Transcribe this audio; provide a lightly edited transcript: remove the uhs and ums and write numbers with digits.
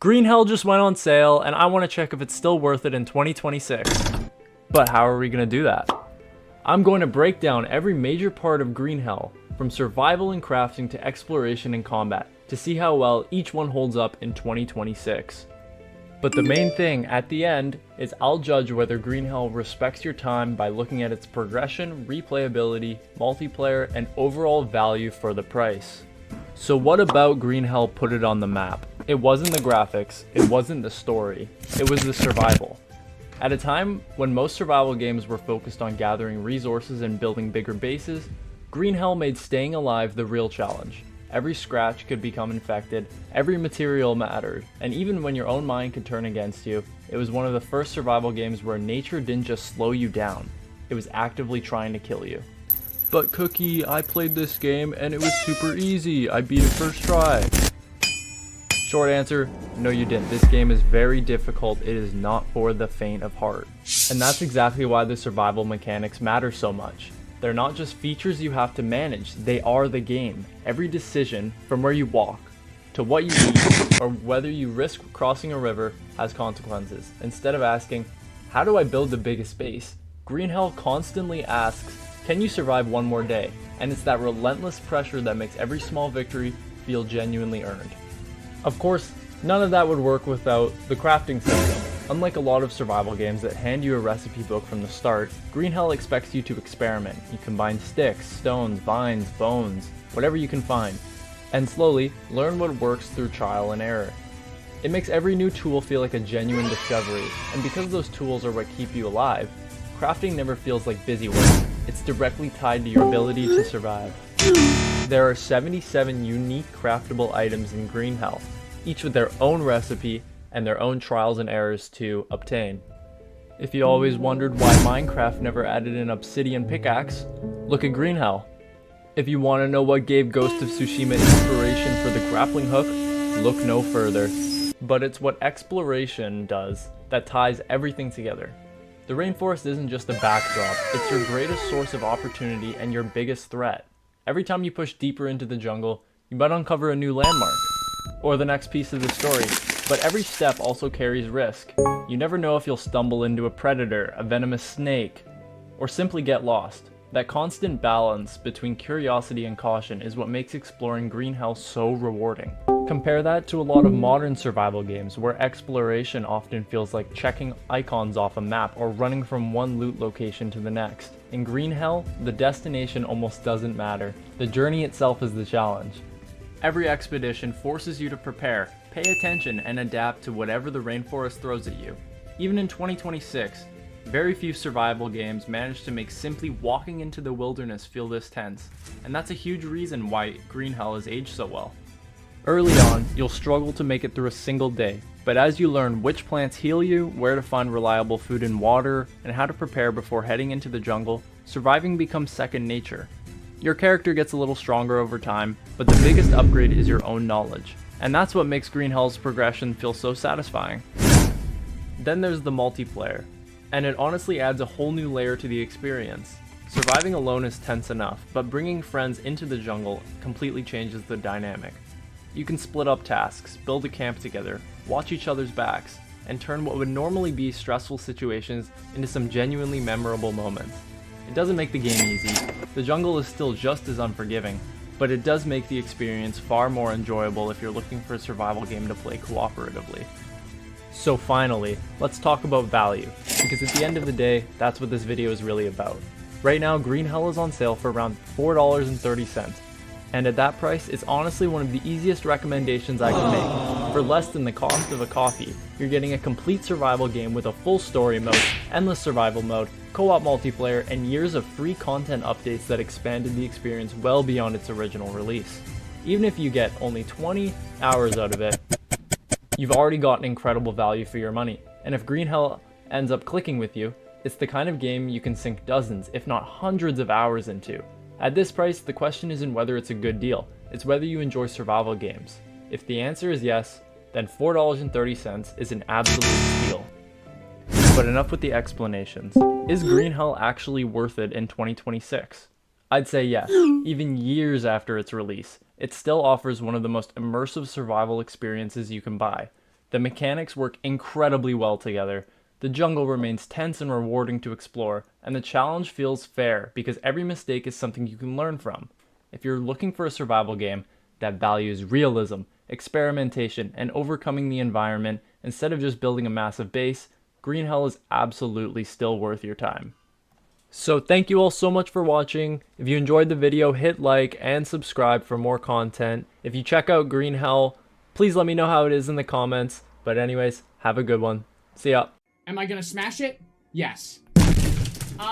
Green Hell just went on sale, and I want to check if it's still worth it in 2026. But how are we going to do that? I'm going to break down every major part of Green Hell, from survival and crafting to exploration and combat, to see how well each one holds up in 2026. But the main thing at the end is I'll judge whether Green Hell respects your time by looking at its progression, replayability, multiplayer, and overall value for the price. So what about Green Hell put it on the map? It wasn't the graphics, it wasn't the story, it was the survival. At a time when most survival games were focused on gathering resources and building bigger bases, Green Hell made staying alive the real challenge. Every scratch could become infected, every material mattered, and even when your own mind could turn against you, it was one of the first survival games where nature didn't just slow you down, it was actively trying to kill you. But Cookie, I played this game and it was super easy, I beat it first try. Short answer, no you didn't. This game is very difficult, it is not for the faint of heart. And that's exactly why the survival mechanics matter so much. They're not just features you have to manage, they are the game. Every decision, from where you walk, to what you eat, or whether you risk crossing a river, has consequences. Instead of asking, how do I build the biggest base? Green Hell constantly asks, can you survive one more day? And it's that relentless pressure that makes every small victory feel genuinely earned. Of course, none of that would work without the crafting system. Unlike a lot of survival games that hand you a recipe book from the start, Green Hell expects you to experiment. You combine sticks, stones, vines, bones, whatever you can find, and slowly learn what works through trial and error. It makes every new tool feel like a genuine discovery, and because those tools are what keep you alive, crafting never feels like busy work. It's directly tied to your ability to survive. There are 77 unique craftable items in Green Hell, each with their own recipe and their own trials and errors to obtain. If you always wondered why Minecraft never added an obsidian pickaxe, look at Green Hell. If you want to know what gave Ghost of Tsushima inspiration for the grappling hook, look no further. But it's what exploration does that ties everything together. The rainforest isn't just a backdrop, it's your greatest source of opportunity and your biggest threat. Every time you push deeper into the jungle, you might uncover a new landmark, or the next piece of the story, but every step also carries risk. You never know if you'll stumble into a predator, a venomous snake, or simply get lost. That constant balance between curiosity and caution is what makes exploring Green Hell so rewarding. Compare that to a lot of modern survival games where exploration often feels like checking icons off a map or running from one loot location to the next. In Green Hell, the destination almost doesn't matter. The journey itself is the challenge. Every expedition forces you to prepare, pay attention, and adapt to whatever the rainforest throws at you. Even in 2026, very few survival games manage to make simply walking into the wilderness feel this tense, and that's a huge reason why Green Hell has aged so well. Early on, you'll struggle to make it through a single day, but as you learn which plants heal you, where to find reliable food and water, and how to prepare before heading into the jungle, surviving becomes second nature. Your character gets a little stronger over time, but the biggest upgrade is your own knowledge, and that's what makes Green Hell's progression feel so satisfying. Then there's the multiplayer, and it honestly adds a whole new layer to the experience. Surviving alone is tense enough, but bringing friends into the jungle completely changes the dynamic. You can split up tasks, build a camp together, watch each other's backs, and turn what would normally be stressful situations into some genuinely memorable moments. It doesn't make the game easy, the jungle is still just as unforgiving, but it does make the experience far more enjoyable if you're looking for a survival game to play cooperatively. So finally, let's talk about value, because at the end of the day, that's what this video is really about. Right now, Green Hell is on sale for around $4.30. And at that price, it's honestly one of the easiest recommendations I can make. For less than the cost of a coffee, you're getting a complete survival game with a full story mode, endless survival mode, co-op multiplayer, and years of free content updates that expanded the experience well beyond its original release. Even if you get only 20 hours out of it, you've already gotten incredible value for your money. And if Green Hell ends up clicking with you, it's the kind of game you can sink dozens, if not hundreds of hours into. At this price, the question isn't whether it's a good deal, it's whether you enjoy survival games. If the answer is yes, then $4.30 is an absolute steal. But enough with the explanations. Is Green Hell actually worth it in 2026? I'd say yes, even years after its release. It still offers one of the most immersive survival experiences you can buy. The mechanics work incredibly well together. The jungle remains tense and rewarding to explore, and the challenge feels fair because every mistake is something you can learn from. If you're looking for a survival game that values realism, experimentation, and overcoming the environment instead of just building a massive base, Green Hell is absolutely still worth your time. So thank you all so much for watching. If you enjoyed the video, hit like and subscribe for more content. If you check out Green Hell, please let me know how it is in the comments. But anyways, have a good one. See ya. Am I gonna smash it? Yes.